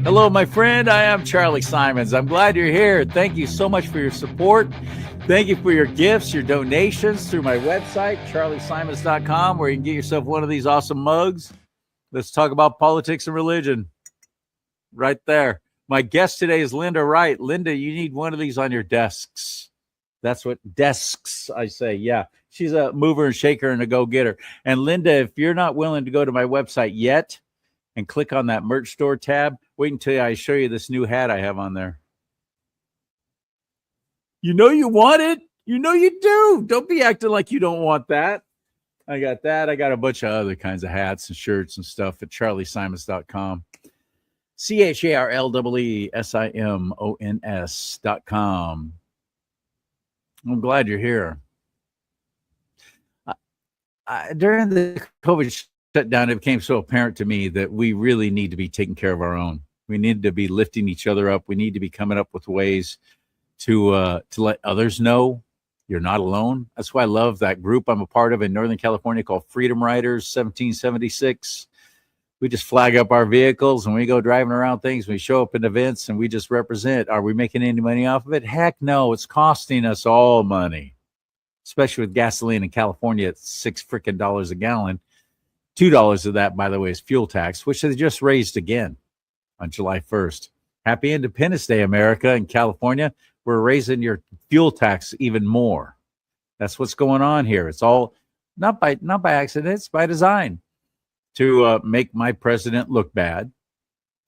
Hello, my friend. I am CharLee Simons. I'm glad you're here. Thank you so much for your support. Thank you for your gifts, your donations through my website, charliesimons.com, where you can get yourself one of these awesome mugs. Let's talk about politics and religion right there. My guest today is Linda Wright. Linda, you need one of these on your desks. That's what desks, I say. Yeah, she's a mover and shaker and a go-getter. And Linda, if you're not willing to go to my website yet and click on that merch store tab, wait until I show you this new hat I have on there. You know you want it. You know you do. Don't be acting like you don't want that. I got that. I got a bunch of other kinds of hats and shirts and stuff at charliesimons.com. CharLeeSimons.com. I'm glad you're here. During the COVID shutdown, it became so apparent to me that we really need to be taking care of our own. We need to be lifting each other up. We need to be coming up with ways to let others know you're not alone. That's why I love that group I'm a part of in Northern California called Freedom Riders 1776. We just flag up our vehicles and we go driving around things. We show up in events and we just represent. Are we making any money off of it? Heck no, it's costing us all money, especially with gasoline in California at $6 a gallon. $2 of that, by the way, is fuel tax, which they just raised again on July 1st. Happy Independence Day, America and California. We're raising your fuel tax even more. That's what's going on here. It's all not by accident, it's by design to make my president look bad,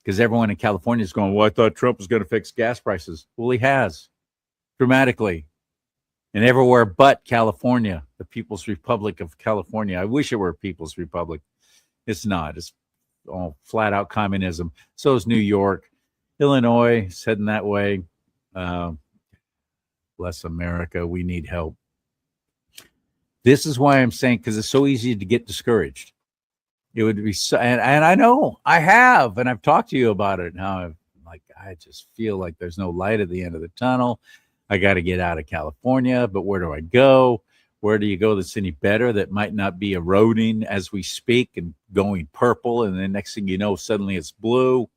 because everyone in California is going, well, I thought Trump was going to fix gas prices. Well, he has dramatically. And everywhere but California, the People's Republic of California. I wish it were a People's Republic. It's not. It's all flat out communism. So is New York. Illinois is heading that way. Bless America. We need help. This is why I'm saying, because it's so easy to get discouraged. It would be so, and I know I have, and I've talked to you about it. Now I just feel like there's no light at the end of the tunnel. I got to get out of California, but where do I go? Where do you go that's any better, that might not be eroding as we speak and going purple, and then next thing you know, suddenly it's blue,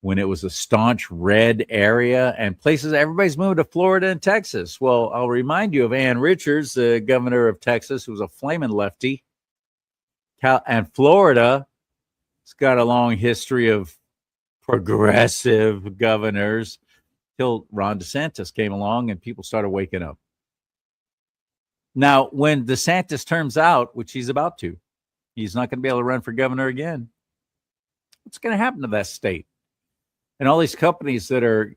when it was a staunch red area and places, everybody's moving to Florida and Texas. Well, I'll remind you of Ann Richards, the governor of Texas, who was a flaming lefty. And Florida has got a long history of progressive governors till Ron DeSantis came along and people started waking up. Now, when DeSantis turns out, which he's about to, he's not going to be able to run for governor again. What's going to happen to that state? And all these companies that are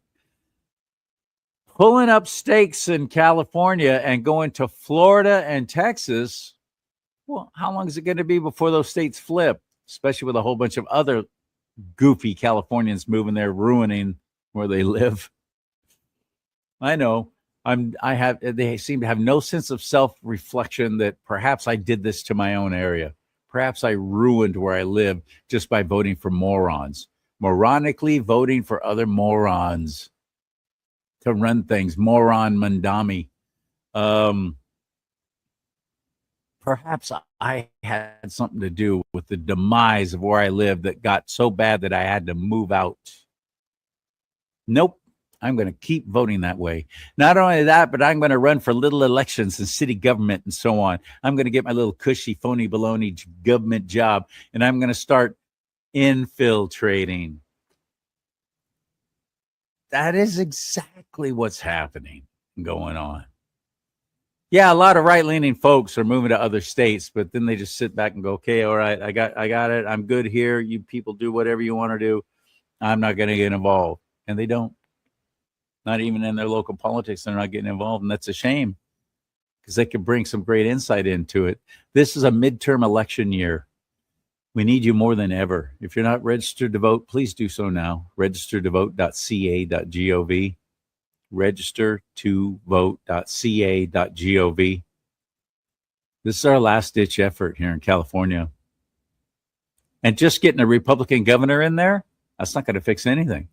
pulling up stakes in California and going to Florida and Texas, well, how long is it going to be before those states flip, especially with a whole bunch of other goofy Californians moving there, ruining where they live? I know. They seem to have no sense of self-reflection that perhaps I did this to my own area. Perhaps I ruined where I live just by voting for morons. Moronically voting for other morons to run things. Moron Mandami. Perhaps I had something to do with the demise of where I live that got so bad that I had to move out. Nope. I'm going to keep voting that way. Not only that, but I'm going to run for little elections in city government and so on. I'm going to get my little cushy, phony, baloney government job, and I'm going to start infiltrating. That is exactly what's happening and going on. Yeah, a lot of right-leaning folks are moving to other states, but then they just sit back and go, okay, all right, I got it. I'm good here. You people do whatever you want to do. I'm not going to get involved. And they don't. Not even in their local politics, they're not getting involved. And that's a shame, because they could bring some great insight into it. This is a midterm election year. We need you more than ever. If you're not registered to vote, please do so now. Registertovote.ca.gov. Registertovote.ca.gov. This is our last-ditch effort here in California. And just getting a Republican governor in there, that's not going to fix anything.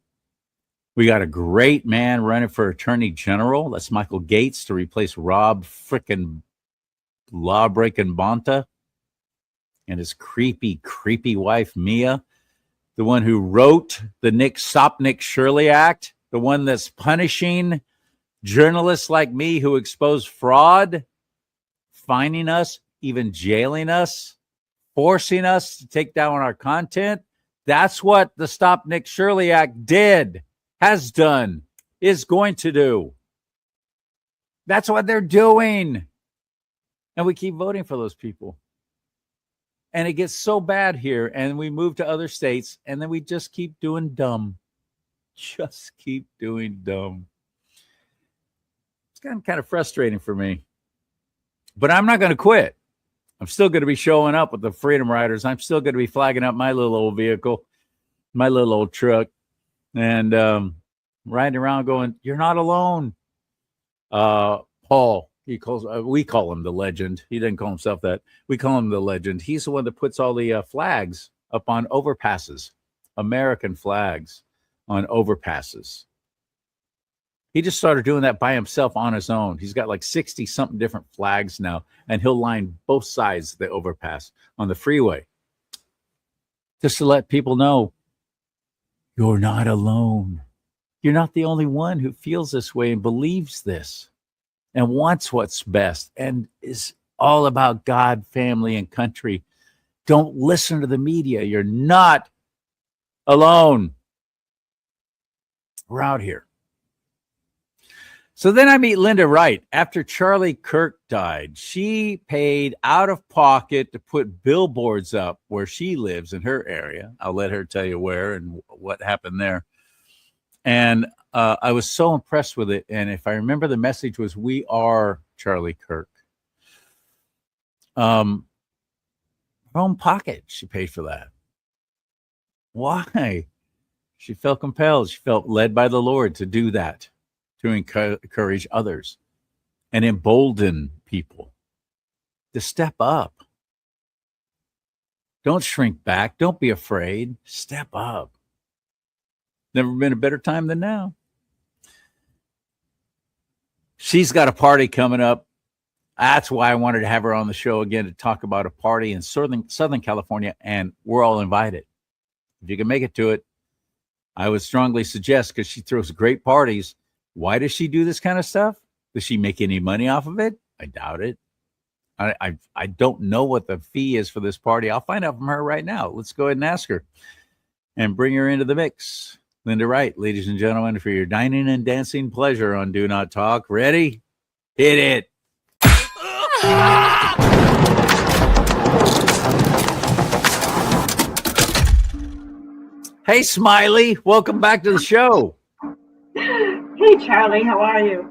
We got a great man running for attorney general. That's Michael Gates, to replace Rob frickin' lawbreaking Bonta and his creepy wife, Mia. the one who wrote the Stop Nick Shirley Act, the one that's punishing journalists like me who expose fraud, fining us, even jailing us, forcing us to take down our content. That's what the Stop Nick Shirley Act did, has done, is going to do. That's what they're doing. And we keep voting for those people. And it gets so bad here, and we move to other states, and then we just keep doing dumb. Just keep doing dumb. It's gotten kind of frustrating for me. But I'm not going to quit. I'm still going to be showing up with the Freedom Riders. I'm still going to be flagging up my little old vehicle, my little old truck, and riding around going, "You're not alone." Paul, we call him the legend. He didn't call himself that. We call him the legend. He's the one that puts all the flags up on overpasses, American flags on overpasses. He just started doing that by himself on his own. He's got like 60 something different flags now, and he'll line both sides of the overpass on the freeway just to let people know you're not alone. You're not the only one who feels this way and believes this and wants what's best and is all about God, family, and country. Don't listen to the media. You're not alone. We're out here. So then I meet Linda Wright. After Charlie Kirk died, she paid out of pocket to put billboards up where she lives in her area. I'll let her tell you where and what happened there. And I was so impressed with it. And if I remember, the message was, "We are Charlie Kirk." Her own pocket, she paid for that. Why? She felt compelled. She felt led by the Lord to do that, to encourage others and embolden people to step up. Don't shrink back. Don't be afraid. Step up. Never been a better time than now. She's got a party coming up. That's why I wanted to have her on the show again to talk about a party in Southern California, and we're all invited. If you can make it to it, I would strongly suggest, because she throws great parties. Why does she do this kind of stuff? Does she make any money off of it? I doubt it. I don't know what the fee is for this party. I'll find out from her right now. Let's go ahead and ask her and bring her into the mix. Linda Wright, ladies and gentlemen, for your dining and dancing pleasure on Do Not Talk. Ready? Hit it. Hey, Smiley. Welcome back to the show. Hey, Charlie. How are you?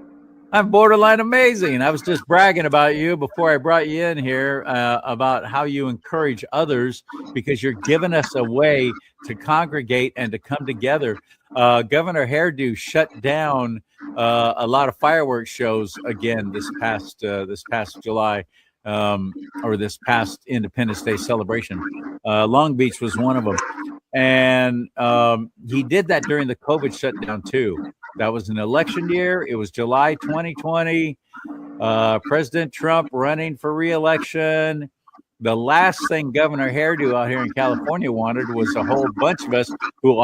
I'm borderline amazing. I was just bragging about you before I brought you in here about how you encourage others, because you're giving us a way to congregate and to come together. Governor Hairdo shut down a lot of fireworks shows again this past July, or this past Independence Day celebration. Long Beach was one of them. And he did that during the COVID shutdown too. That was an election year. It was July 2020. President Trump running for re-election. The last thing Governor Hairdo out here in California wanted was a whole bunch of us who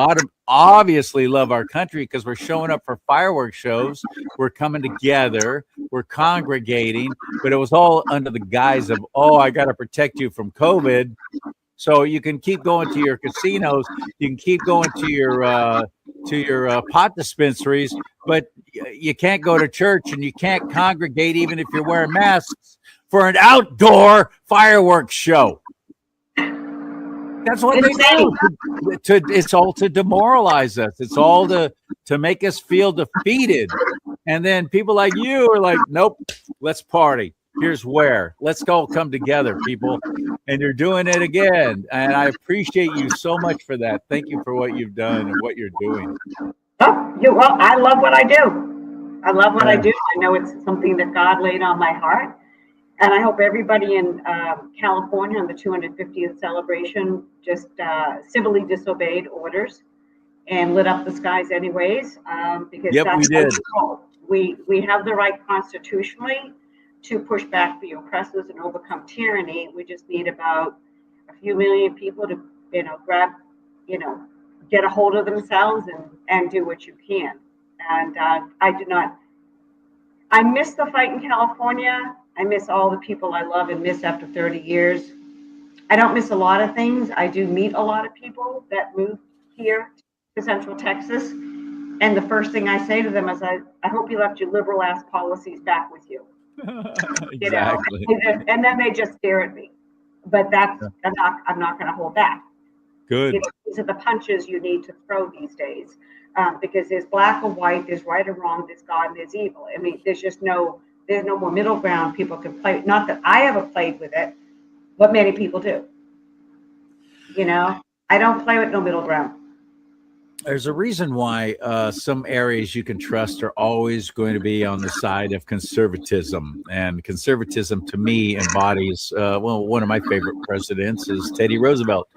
obviously love our country, because we're showing up for fireworks shows. We're coming together. We're congregating. But it was all under the guise of, oh, I got to protect you from COVID. So you can keep going to your casinos, you can keep going to your pot dispensaries, but you can't go to church, and you can't congregate even if you're wearing masks for an outdoor fireworks show. That's what they do. It's all to demoralize us. It's all to make us feel defeated. And then people like you are like, nope, let's party. Here's where. Let's go come together, people. And you're doing it again. And I appreciate you so much for that. Thank you for what you've done and what you're doing. Well, I love what I do. I love what I do. I know it's something that God laid on my heart. And I hope everybody in California on the 250th celebration just civilly disobeyed orders and lit up the skies anyways. Because that's what we have the right constitutionally to push back the oppressors and overcome tyranny. We just need about a few million people to, grab, get a hold of themselves and do what you can. And I miss the fight in California. I miss all the people I love and miss after 30 years. I don't miss a lot of things. I do meet a lot of people that move here to Central Texas. And the first thing I say to them is, I hope you left your liberal ass policies back with you. Exactly. You know? And then they just stare at me. But I'm not going to hold back. Good. These are the punches you need to throw these days, because there's black or white, there's right or wrong, there's God and there's evil. I mean, there's no more middle ground people can play. Not that I ever played with it, but many people do. You know, I don't play with no middle ground. There's a reason why some areas you can trust are always going to be on the side of conservatism. And conservatism, to me, embodies, one of my favorite presidents is Teddy Roosevelt.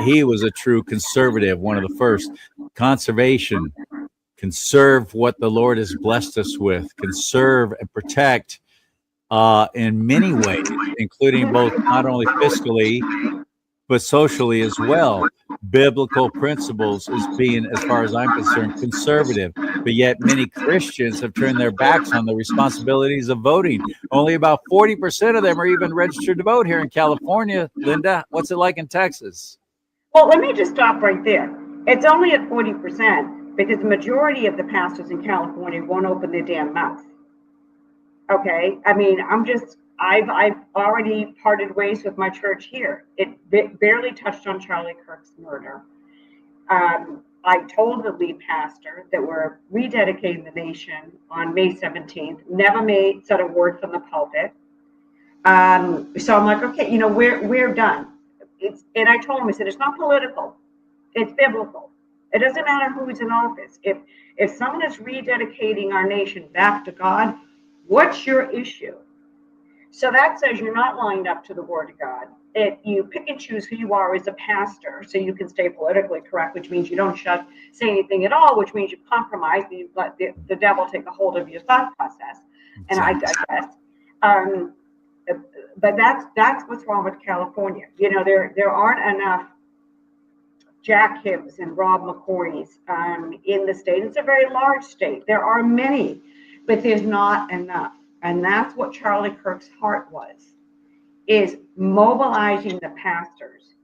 He was a true conservative, one of the first. Conservation, conserve what the Lord has blessed us with, conserve and protect in many ways, including both not only fiscally, but socially as well. Biblical principles is being, as far as I'm concerned, conservative. But yet many Christians have turned their backs on the responsibilities of voting. Only about 40% of them are even registered to vote here in California. Linda, what's it like in Texas? Well, let me just stop right there. It's only at 40% because the majority of the pastors in California won't open their damn mouth. Okay? I mean, I've already parted ways with my church here. It barely touched on Charlie Kirk's murder. I told the lead pastor that we're rededicating the nation on May 17th. Never said a word from the pulpit. So I'm like, okay, we're done. And I told him, I said, it's not political. It's biblical. It doesn't matter who's in office. If someone is rededicating our nation back to God, what's your issue? So that says you're not lined up to the Word of God. You pick and choose who you are as a pastor so you can stay politically correct, which means you don't say anything at all, which means you compromise and you let the devil take a hold of your thought process. And I digress. But that's what's wrong with California. There aren't enough Jack Hibbs and Rob McCoys in the state. It's a very large state. There are many, but there's not enough. And that's what Charlie Kirk's heart was, is mobilizing the pastors.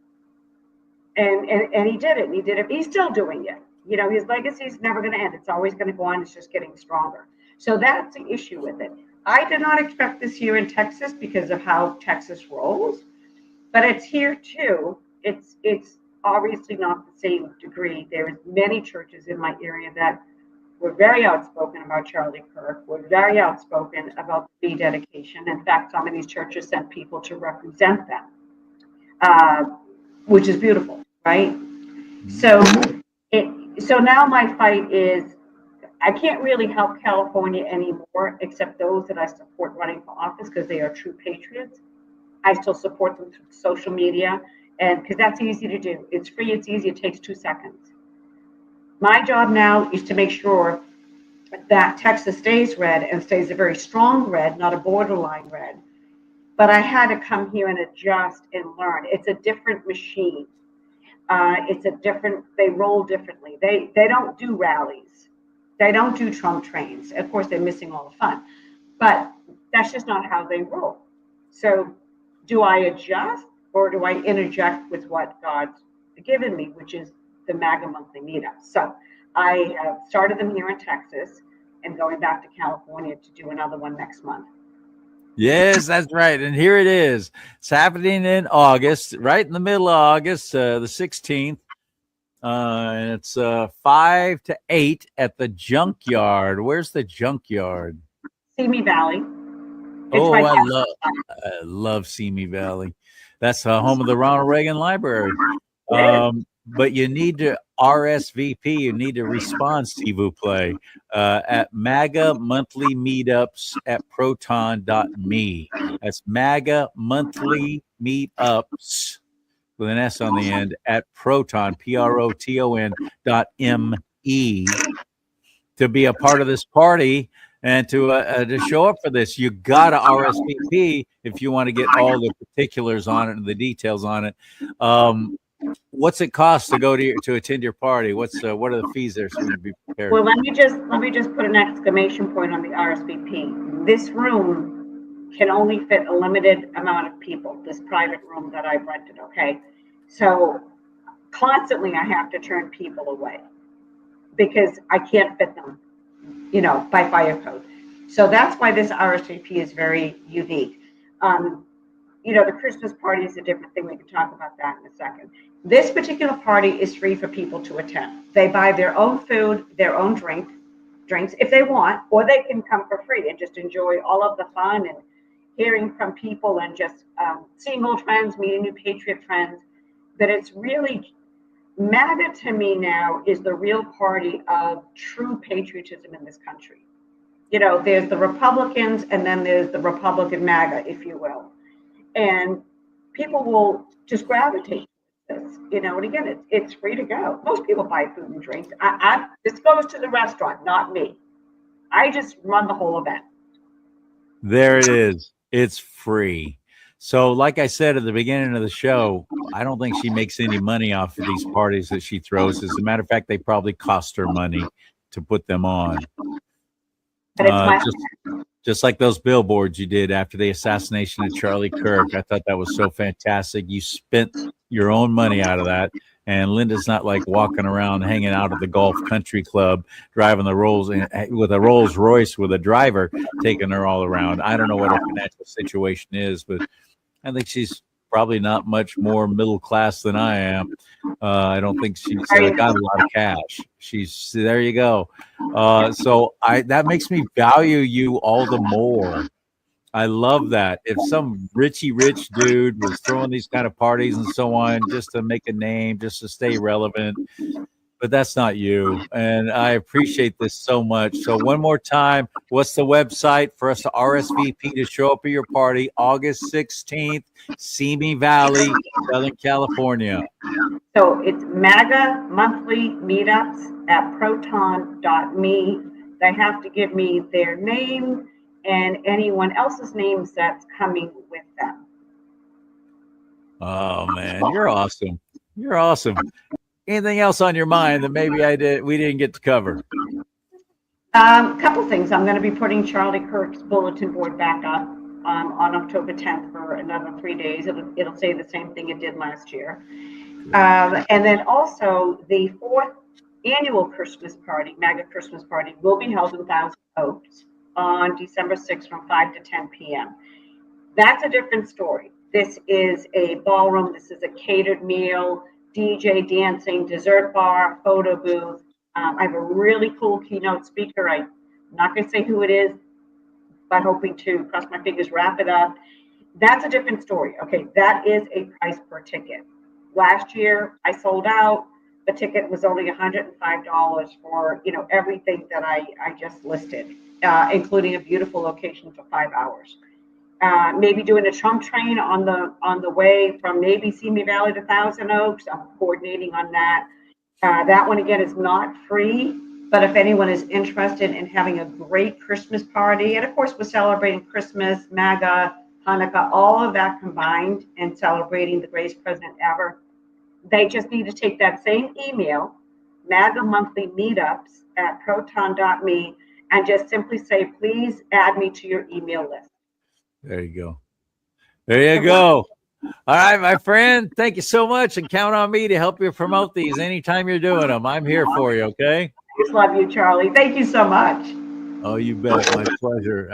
And he did it. And he did it. He's still doing it. His legacy is never going to end. It's always going to go on. It's just getting stronger. So that's the issue with it. I did not expect this here in Texas because of how Texas rolls, but it's here too. It's obviously not the same degree. There's many churches in my area that were very outspoken about Charlie Kirk, were very outspoken about the rededication. In fact, some of these churches sent people to represent them, which is beautiful, right? So now my fight is, I can't really help California anymore, except those that I support running for office because they are true patriots. I still support them through social media, and because that's easy to do. It's free, it's easy, it takes 2 seconds. My job now is to make sure that Texas stays red and stays a very strong red, not a borderline red. But I had to come here and adjust and learn. It's a different machine. They roll differently. They don't do rallies. They don't do Trump trains. Of course, they're missing all the fun. But that's just not how they roll. So do I adjust or do I interject with what God's given me, which is the MAGA monthly meetups? So I have started them here in Texas and going back to California to do another one next month. Yes, that's right. And here it is. It's happening in August, right in the middle of August, the 16th. And it's 5 to 8 at the Junkyard. Where's the Junkyard? Simi Valley. I love Simi Valley. That's home of the Ronald Reagan Library. But you need to RSVP. You need to respond, s'il vous plaît, at MagaMonthlyMeetups at proton.me. That's MagaMonthlyMeetups with an S on the end at proton, PROTON.me, to be a part of this party and to show up for this. You got to RSVP if you want to get all the particulars on it and the details on it. What's it cost to go to attend your party? What are the fees there so we can be prepared? Well, let me just put an exclamation point on the RSVP. This room can only fit a limited amount of people, this private room that I've rented, okay? So constantly I have to turn people away because I can't fit them, by fire code. So that's why this RSVP is very unique. The Christmas party is a different thing. We can talk about that in a second. This particular party is free for people to attend. They buy their own food, their own drinks if they want, or they can come for free and just enjoy all of the fun and hearing from people and just seeing old friends, meeting new Patriot friends. But it's really, MAGA to me now is the real party of true patriotism in this country. There's the Republicans and then there's the Republican MAGA, if you will. And people will just gravitate to this, and again, it's free to go. Most people buy food and drinks. This goes to the restaurant, not me. I just run the whole event. There it is. It's free. So like I said at the beginning of the show, I don't think she makes any money off of these parties that she throws. As a matter of fact, they probably cost her money to put them on. Just like those billboards you did after the assassination of Charlie Kirk. I thought that was so fantastic. You spent your own money out of that. And Linda's not like walking around hanging out at the Golf Country Club, driving the Rolls with a Rolls Royce with a driver taking her all around. I don't know what her financial situation is, but I think she's probably not much more middle class than I am. I don't think she's got a lot of cash. There you go. So that makes me value you all the more. I love that. If some rich dude was throwing these kind of parties and so on just to make a name, just to stay relevant, but that's not you. And I appreciate this so much. So one more time, what's the website for us to RSVP to show up at your party? August 16th, Simi Valley, Southern California. So it's MagaMonthlyMeetups at proton.me. They have to give me their name and anyone else's names that's coming with them. Oh man, you're awesome. You're awesome. Anything else on your mind that maybe we didn't get to cover? Couple things. I'm going to be putting Charlie Kirk's bulletin board back up on October 10th for another 3 days. It'll say the same thing it did last year. And then also the 4th annual Christmas party, MAGA Christmas party, will be held in Thousand Oaks on December 6th from 5 to 10 p.m. That's a different story. This is a ballroom. This is a catered meal, DJ dancing, dessert bar, photo booth. I have a really cool keynote speaker. I'm not going to say who it is, but hoping to, cross my fingers, wrap it up. That's a different story. Okay, that is a price per ticket. Last year, I sold out. The ticket was only $105 for everything that I just listed, including a beautiful location for 5 hours. Maybe doing a Trump train on the way from maybe Simi Valley to Thousand Oaks. I'm coordinating on that. That one again is not free, but if anyone is interested in having a great Christmas party, and of course we're celebrating Christmas, MAGA, Hanukkah, all of that combined, and celebrating the greatest president ever. They just need to take that same email, MagaMonthlyMeetups at proton.me, and just simply say, please add me to your email list. There you go. There you go. All right, my friend. Thank you so much, and count on me to help you promote these anytime you're doing them. I'm here for you, okay? I just love you, Charlie. Thank you so much. Oh, you bet. My pleasure.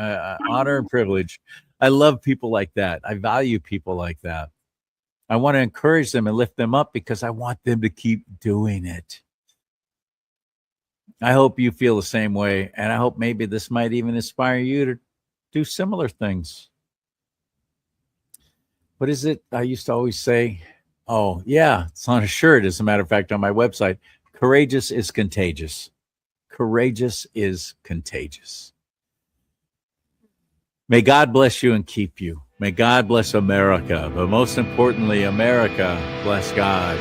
Honor and privilege. I love people like that. I value people like that. I want to encourage them and lift them up because I want them to keep doing it. I hope you feel the same way, and I hope maybe this might even inspire you to do similar things. What is it I used to always say? Oh, yeah, it's on a shirt, as a matter of fact, on my website. Courageous is contagious. Courageous is contagious. May God bless you and keep you. May God bless America. But most importantly, America bless God.